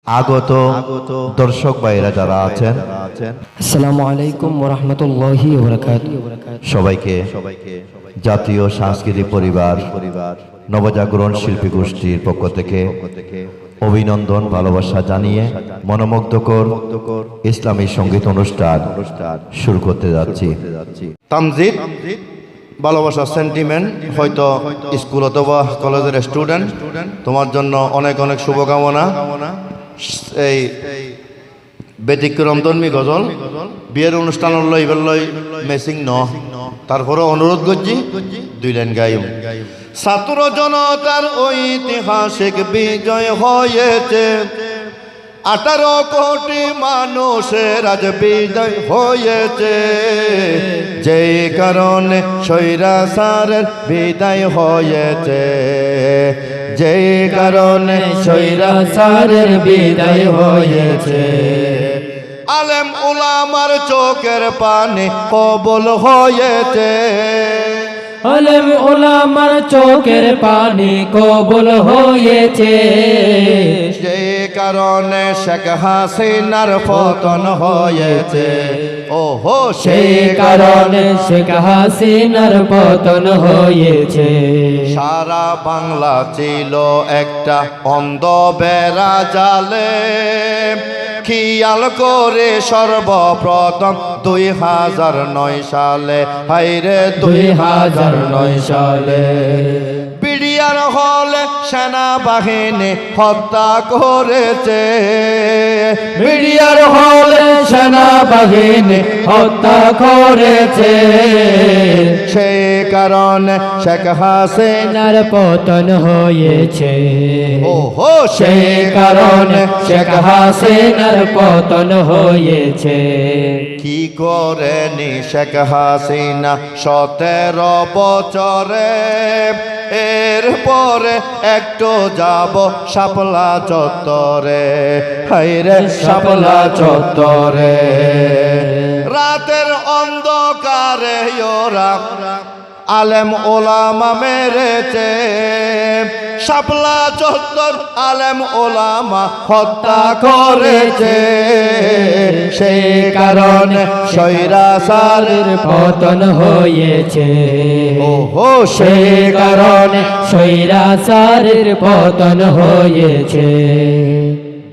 আগত দর্শক ভাইরা যারা আছেন, আসসালামু আলাইকুম ওয়া রাহমাতুল্লাহি ওয়া বারাকাতুহু। সবাইকে জাতীয় সাংস্কৃতিক পরিবার নবজাগরণ শিল্পী গোষ্ঠীর পক্ষ থেকে অভিনন্দন, ভালোবাসা জানিয়ে মনোমুগ্ধকর ইসলামী সঙ্গীত অনুষ্ঠান শুরু করতে যাচ্ছি। তামজিদ, ভালোবাসা, সেন্টিমেন্ট, হয়তো স্কুল অথবা কলেজের স্টুডেন্ট, তোমার জন্য অনেক অনেক শুভকামনা। এই ব্যতিক্রম ধর্মী গজল বিয়ের অনুষ্ঠান লই মেসিং ন, তারপরে অনুরোধ করছি দুই লাইন গাইম। ছাত্র জনতার ঐতিহাসিক বিজয় হয়েছে, 18 কোটি মানুষের আজ বিজয় হয়েছে, যেই কারণে স্বৈরাচারের বিদায় হয়েছে, যেই কারণে স্বৈরাচারের বিদায় হয়েছে। আলেম উলামার চোখের পানি কবুল হয়েছে, আলেম ওলামার চোখের পানি কবুল হয়েছে, যে কারণে শেখ হাসিনার পতন হয়েছে। ওহো, সেই কারণে শেখ হাসিনার পতন হয়েছে। সারা বাংলা ছিল একটা অন্ধ বেড়া জালে, খেয়াল করে সর্বপ্রথম 2009 সালে, হাইরে 2009 সালে বিডিআর হলে সেনাবাহিনী হত্যা করেছে, বিডিআর হলে সেনাবাহিনী হত্যা করেছে, সেই কারণে শেখ হাসিনার সেনার পতন হয়েছে। ওহো, সেই কারণে শেখ হাসিনার পতন হয়েছে। কি করেনি শেখ হাসিনা 17 বছরে, এরপরে একটু যাব শাপলা চত্বরে, হাইরে শাপলা চত্বরে। রাতের অন্ধকারে ওরা আলেম ওলামা মেরেছে, শাপলা চত্বর আলেম ওলামা হত্যা করেছে, সেই কারণে স্বৈরাচারের পতন হয়েছে। ওহো, সেই কারণে স্বৈরাচারের পতন হয়েছে।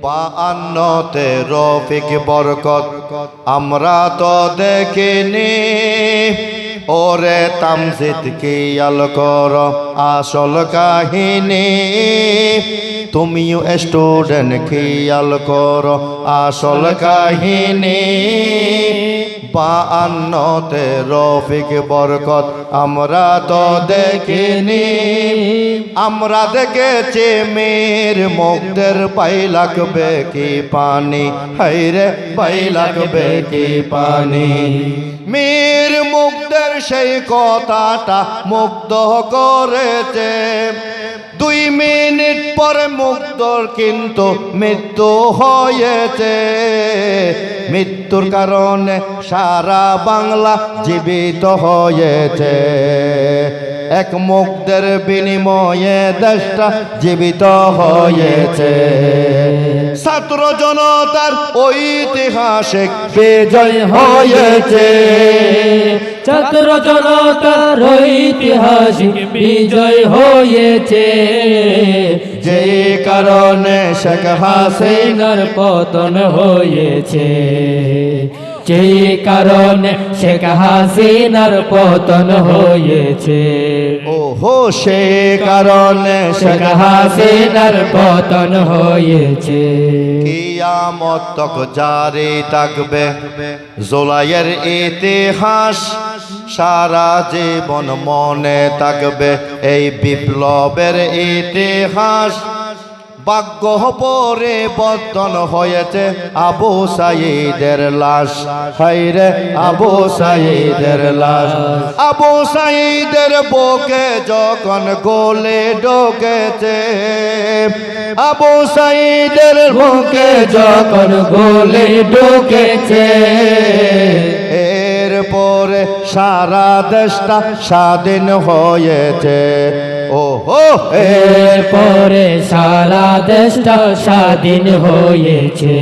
52তে রফিক বরকত আমরা তো দেখিনি, ওরে তামজিদ খেয়াল কর আসল কাহিনী, তুমিও স্টুডেন্ট খেয়াল কর আসল কাহিনী। 52তে রফিক বরকত আমরা তো দেখিনি, আমরা দেখেছি মীর মুগ্ধের পাই লাগবে কি পানি, হাইরে পাই লাগবে কি পানি। মীর মুগ্ধের সেই কথাটা মুগ্ধ করেছে, 2 মিনিট পরে মুগ্ধর কিন্তু মৃত্যু হয়েছে, মৃত্যুর কারণে সারা বাংলা জীবিত হয়েছে, এক মুগ্ধের বিনিময়ে দেশটা জীবিত হয়েছে। ছাত্র জনতার ঐতিহাসিক বিজয় হয়েছে, ছাত্র জনতার ঐতিহাসিক বিজয় হয়েছে, যে কারণে শেখ হাসিনার সেনার পতন হয়েছে, যে কারণে শেখ হাসিনার পতন হয়েছে। ওহো, সে কারণে শেখ হাসিনার পতন হয়েছে। কিয়ামত তক জারি থাকবে জুলাইয়ের ইতিহাস, সারা জীবন মনে থাকবে এই বিপ্লবের ইতিহাস। ভাগ্য পরিবর্তন হয়েছে আবু সাঈদের লাশ, হাইরে আবু সাঈদের লাশ। আবু সাঈদের বুকে যখন গোলে ঢোকেছে, আবু সাঈদের বুকে যখন গোলে ঢুকেছে, এরপরে সারা দেশটা স্বাধীন হয়েছে, ও হো এরপরে সারা দেশটা স্বাধীন হয়েছে।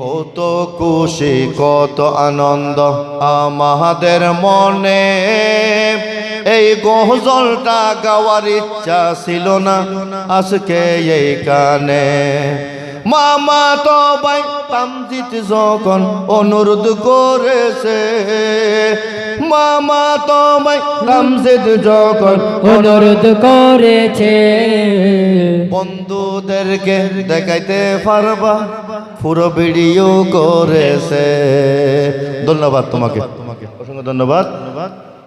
কত খুশি কত আনন্দ আমাদের মনে, এই গজলটা গাওয়ার ইচ্ছা ছিল না আজকে এই গানে। মামা তো ভাই তামজিদ যখন অনুরোধ করেছে, মামা তো ভাই তামজিদ যখন অনুরোধ করেছে, বন্ধুদেরকে দেখাইতে পারবা পুরো ভিডিও করেছে। ধন্যবাদ তোমাকে, অসংখ্য ধন্যবাদ।